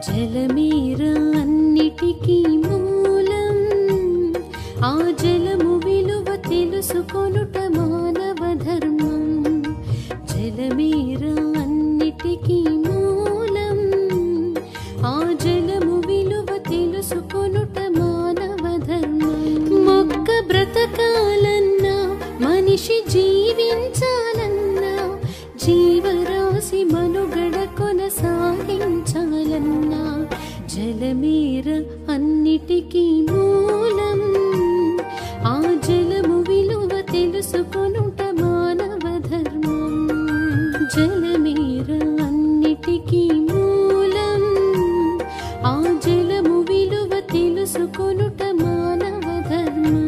జలమేరా అన్నిటికీ మూలం, ఆ జలము విలువ తెలుసుకొనుట మానవ ధర్మం. జలమేరా అన్నిటికీ మూలం, ఆ జలము విలువ తెలుసుకొనుట మానవ ధర్మం. మొక్క బ్రతకాలన్నా, మనిషి జీవించాలన్నా, జీవరాశి మనుగడ కొనసాగించాలన్నా, జలమేరా అన్నిటికీ మూలం, ఆ జలము విలువ తెలుసుకొనుట మానవ ధర్మం. జలమేరా అన్నిటికీ మూలం, ఆ జలము విలువ తెలుసుకొనుట మానవ ధర్మం.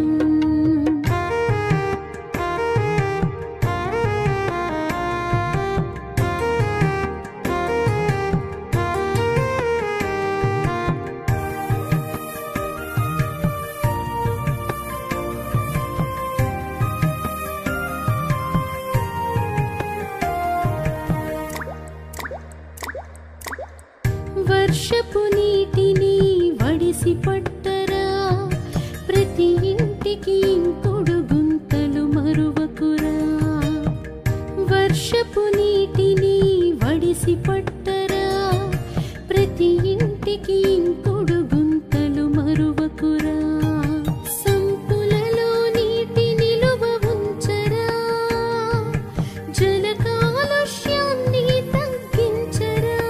వర్షపు నీటిని వడిసి పట్టరా, ప్రతి ఇంటికి ఇంకొడు గుంతలు మరువకురా. వర్షపు నీటిని వడిసి పట్టరా, ప్రతి ఇంటికి ఇంకొడు గుంతలు మరువకురా. సంపులలో నీటి నిలువ ఉంచరా, జల కాలుష్యాన్ని తగ్గించరా,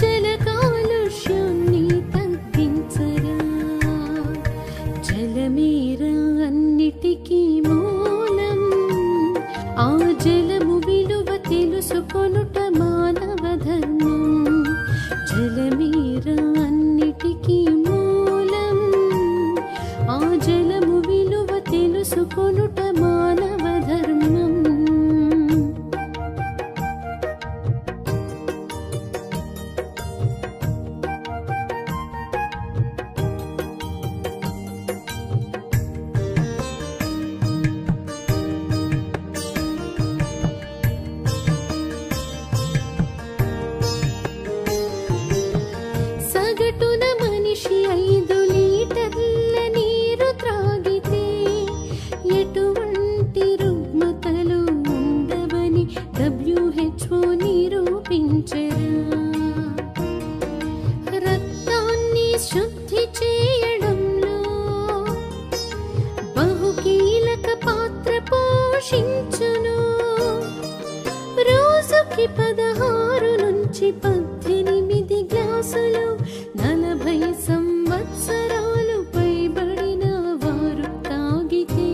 జల కాలుష్యాన్ని తగ్గించరా. జలమేరా అన్నిటికీ మూలం, ఆ జలము విలువ తెలుసుకొనుట మానవ ధర్మం. జలమేరా అన్నిటికీ మూలం, ఆ జలము విలువ తెలుసుకొనుట మానవ ధర్మం. సగటున మనిషి 5 లీటర్ల నీరు త్రాగితే ఎటువంటి రుగ్మతలు ఉండవని WHO నిరూపించరా. రక్తాన్ని శుద్ధి చేయడంలో బహుకీలక పాత్ర పోషించును. రోజుకి 16 నుంచి 18 గ్లాసులు 40 సంవత్సరాలు పైబడిన వారు తాగితే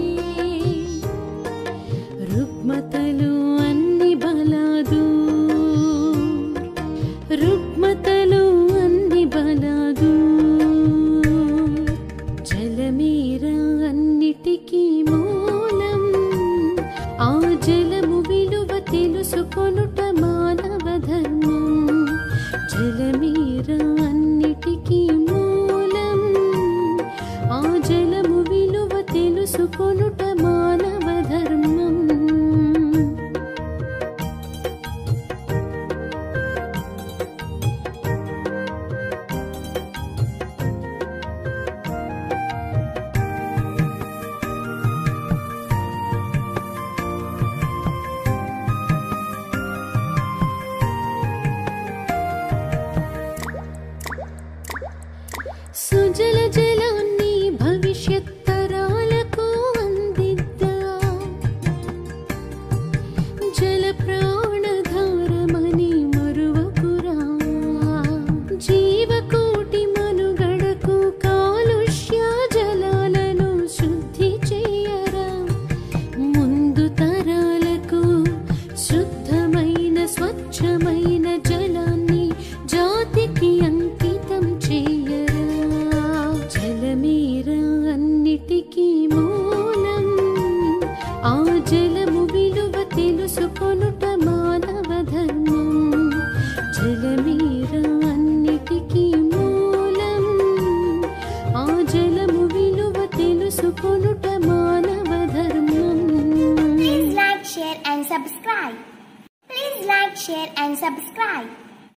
రుగ్మతలు అన్ని బలాదు, రుగ్మతలు అన్ని బలాదు. జలమేరా అన్నిటికీ మూలం, ఆ జలము విలువ తెలుసుకొనుట మానవ ధర్మం. జలమేరా అన్నిటికీ మూలం, ఆ జలము విలువ తెలుసుకొనుట మానవ ధర్మం. సుజల జలాన్ని భవిష్యత్ తరాలకు అందిద్దా, జల ప్రాణధారమని మరువకురా. జీవకోటి మనుగడకు కాలుష్య జలాలను శుద్ధి చేయరా. ముందు తరాలకు శుద్ధమైన స్వచ్ఛమైన జలాన్ని జాతికి అంకితం చేయరా. జలమేరా అన్నిటికీ మూలం, ఆ జలము విలువ తెలుసుకొనుట మానవ ధర్మం. జలమేరా అన్నిటికీ మూలం, ఆ జలము విలువ తెలుసుకొనుట మానవ ధర్మం. Please like, share and subscribe. Please like, share and subscribe.